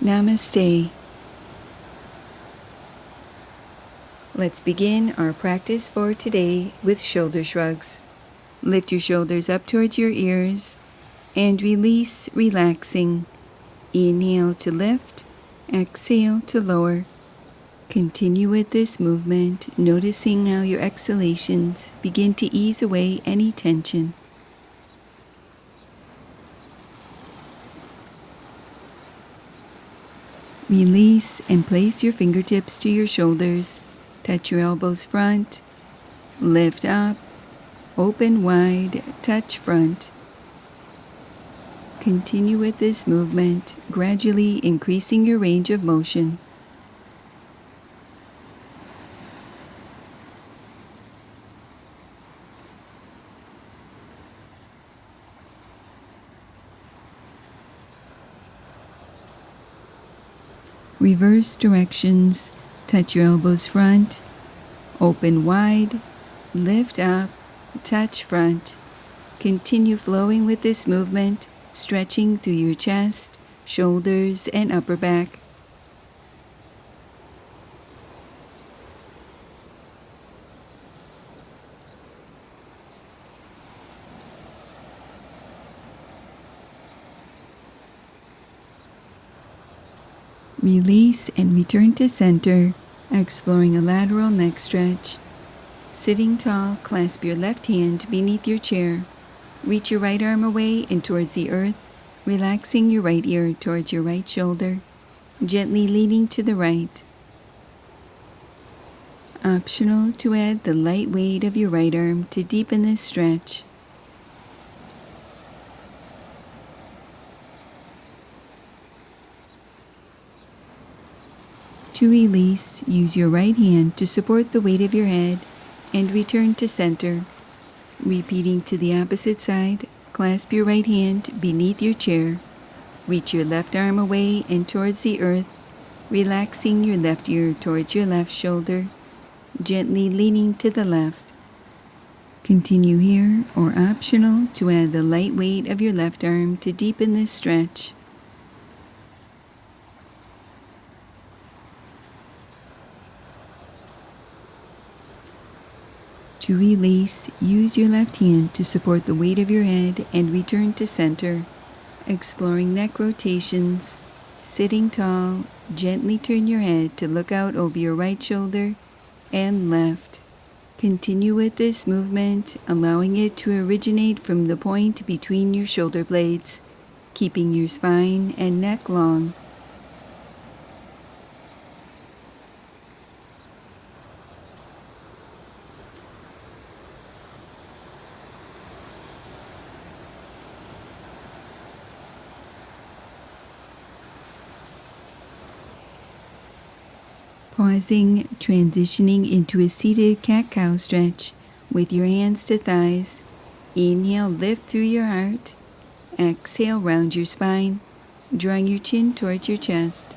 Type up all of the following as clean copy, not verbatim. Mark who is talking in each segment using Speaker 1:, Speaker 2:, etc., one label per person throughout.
Speaker 1: Namaste. Let's begin our practice for today with shoulder shrugs. Lift your shoulders up towards your ears and release, relaxing. Inhale to lift, exhale to lower. Continue with this movement, noticing how your exhalations begin to ease away any tension. Release and place your fingertips to your shoulders. Touch your elbows front. Lift up. Open wide. Touch front. Continue with this movement, gradually increasing your range of motion. Reverse directions. Touch your elbows front. Open wide. Lift up. Touch front. Continue flowing with this movement, stretching through your chest, shoulders, and upper back. Release and return to center, exploring a lateral neck stretch. Sitting tall, clasp your left hand beneath your chair. Reach your right arm away and towards the earth, relaxing your right ear towards your right shoulder, gently leaning to the right. Optional to add the light weight of your right arm to deepen this stretch. To release, use your right hand to support the weight of your head and return to center. Repeating to the opposite side, clasp your right hand beneath your chair. Reach your left arm away and towards the earth, relaxing your left ear towards your left shoulder, gently leaning to the left. Continue here, or optional, to add the light weight of your left arm to deepen this stretch. To release, use your left hand to support the weight of your head and return to center, exploring neck rotations. Sitting tall, gently turn your head to look out over your right shoulder and left. Continue with this movement, allowing it to originate from the point between your shoulder blades, keeping your spine and neck long. Pausing, transitioning into a seated cat-cow stretch with your hands to thighs. Inhale, lift through your heart. Exhale, round your spine, drawing your chin towards your chest.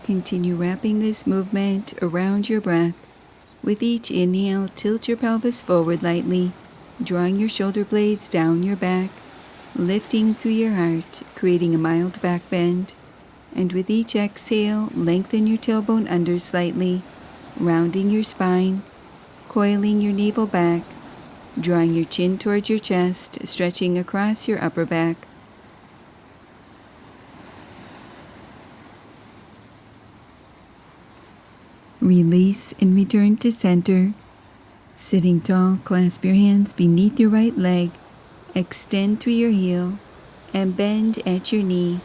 Speaker 1: Continue wrapping this movement around your breath. With each inhale, tilt your pelvis forward lightly, drawing your shoulder blades down your back, lifting through your heart, creating a mild back bend. And with each exhale, lengthen your tailbone under slightly, rounding your spine, coiling your navel back, drawing your chin towards your chest, stretching across your upper back. Release and return to center. Sitting tall, clasp your hands beneath your right leg, extend through your heel, and bend at your knee,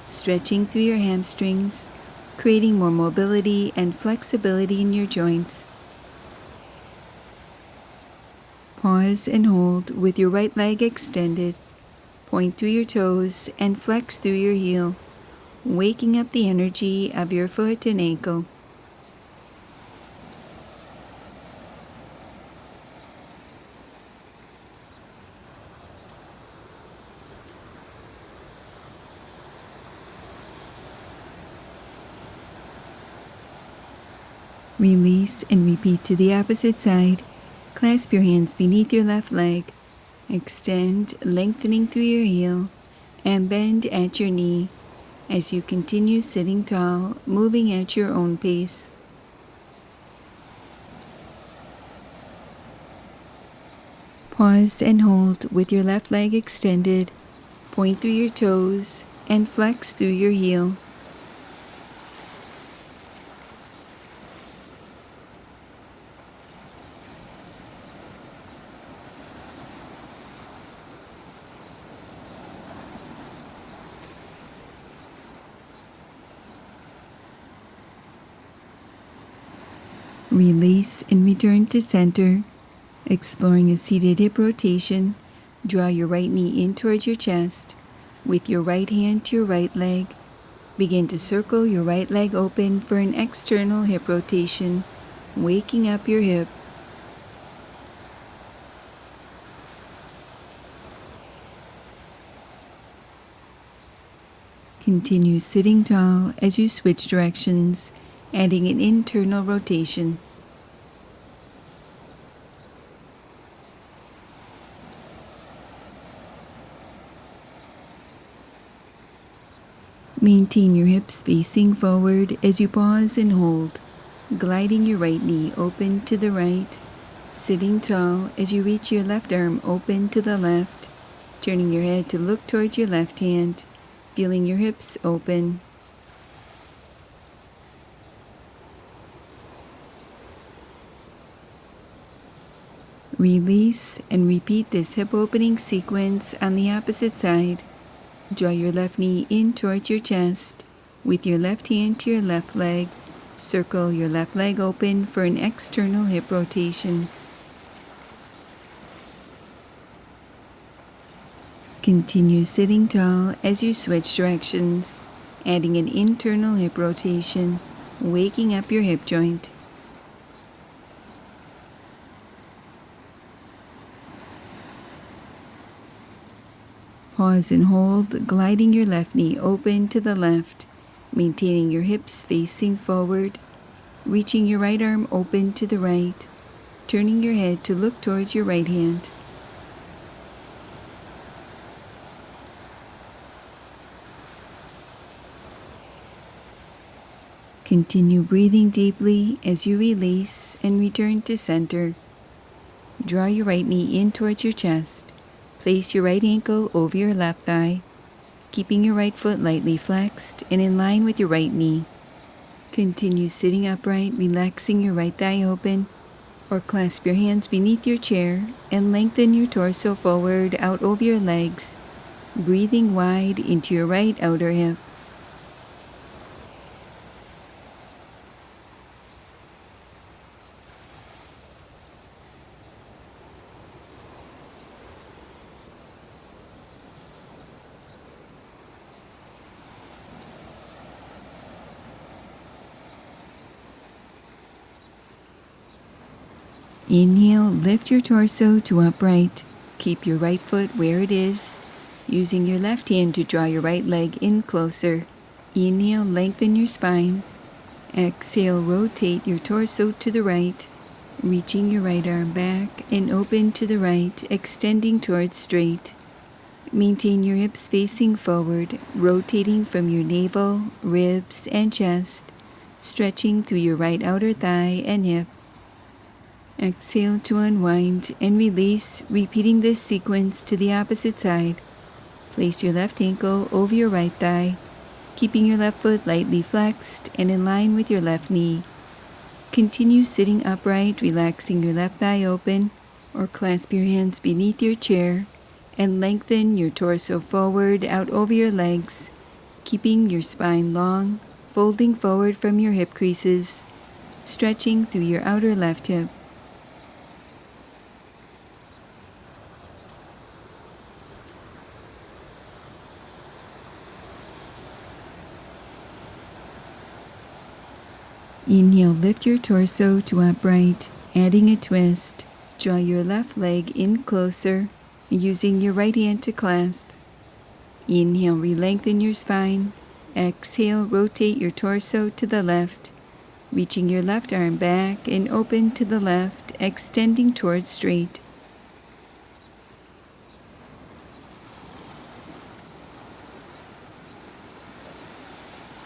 Speaker 1: stretching through your hamstrings, creating more mobility and flexibility in your joints. Pause and hold with your right leg extended. Point through your toes and flex through your heel, waking up the energy of your foot and ankle. Release and repeat to the opposite side. Clasp your hands beneath your left leg. Extend, lengthening through your heel, and bend at your knee, as you continue sitting tall, moving at your own pace. Pause and hold with your left leg extended. Point through your toes and flex through your heel. Release and return to center. Exploring a seated hip rotation, draw your right knee in towards your chest. With your right hand to your right leg, begin to circle your right leg open for an external hip rotation, waking up your hip. Continue sitting tall as you switch directions, adding an internal rotation. Maintain your hips facing forward as you pause and hold, gliding your right knee open to the right, sitting tall as you reach your left arm open to the left, turning your head to look towards your left hand, feeling your hips open. Release and repeat this hip opening sequence on the opposite side. Draw your left knee in towards your chest. With your left hand to your left leg, circle your left leg open for an external hip rotation. Continue sitting tall as you switch directions, adding an internal hip rotation, waking up your hip joint. Pause and hold, gliding your left knee open to the left, maintaining your hips facing forward, reaching your right arm open to the right, turning your head to look towards your right hand. Continue breathing deeply as you release and return to center. Draw your right knee in towards your chest. Place your right ankle over your left thigh, keeping your right foot lightly flexed and in line with your right knee. Continue sitting upright, relaxing your right thigh open, or clasp your hands beneath your chair and lengthen your torso forward out over your legs, breathing wide into your right outer hip. Inhale, lift your torso to upright. Keep your right foot where it is, using your left hand to draw your right leg in closer. Inhale, lengthen your spine. Exhale, rotate your torso to the right, reaching your right arm back and open to the right, extending towards straight. Maintain your hips facing forward, rotating from your navel, ribs, and chest, stretching through your right outer thigh and hip. Exhale to unwind and release, repeating this sequence to the opposite side. Place your left ankle over your right thigh, keeping your left foot lightly flexed and in line with your left knee. Continue sitting upright, relaxing your left thigh open, or clasp your hands beneath your chair and lengthen your torso forward out over your legs, keeping your spine long, folding forward from your hip creases, stretching through your outer left hip. Inhale, lift your torso to upright, adding a twist. Draw your left leg in closer, using your right hand to clasp. Inhale, re-lengthen your spine. Exhale, rotate your torso to the left, reaching your left arm back and open to the left, extending towards straight.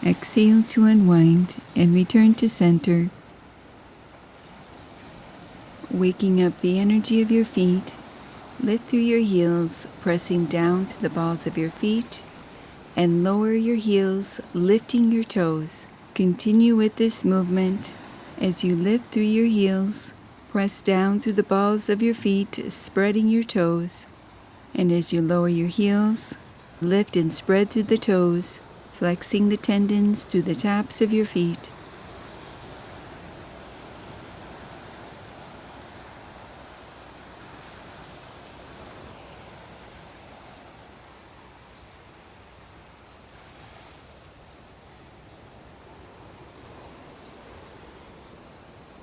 Speaker 1: Exhale to unwind and return to center. Waking up the energy of your feet, lift through your heels, pressing down to the balls of your feet, and lower your heels, lifting your toes. Continue with this movement as you lift through your heels, press down through the balls of your feet, spreading your toes. And as you lower your heels, lift and spread through the toes, flexing the tendons through the tops of your feet.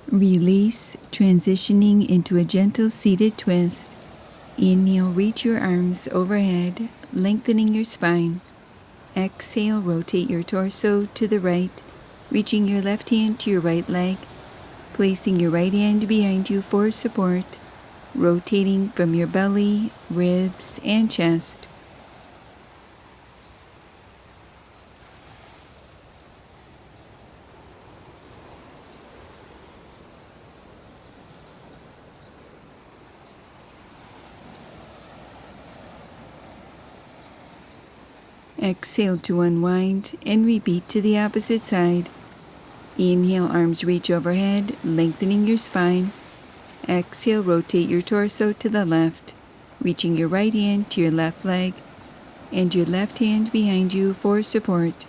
Speaker 1: Release, transitioning into a gentle seated twist. Inhale, reach your arms overhead, lengthening your spine. Exhale, rotate your torso to the right, reaching your left hand to your right leg, placing your right hand behind you for support, rotating from your belly, ribs, and chest. Exhale to unwind and repeat to the opposite side. Inhale, arms reach overhead, lengthening your spine. Exhale, rotate your torso to the left, reaching your right hand to your left leg and your left hand behind you for support.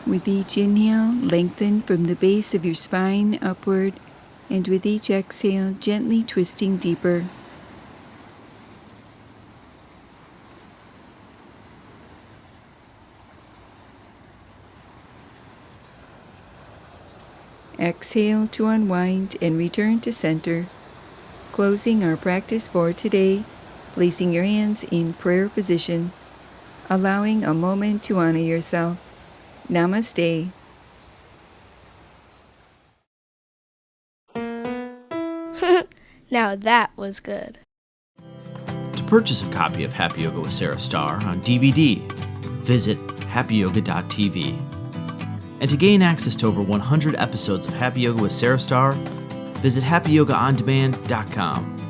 Speaker 1: With each inhale, lengthen from the base of your spine upward, and with each exhale, gently twisting deeper. Exhale to unwind and return to center. Closing our practice for today, placing your hands in prayer position, allowing a moment to honor yourself. Namaste.
Speaker 2: Now that was good.
Speaker 3: To purchase a copy of Happy Yoga with Sarah Starr on DVD, visit happyyoga.tv. And to gain access to over 100 episodes of Happy Yoga with Sarah Starr, visit happyyogaondemand.com.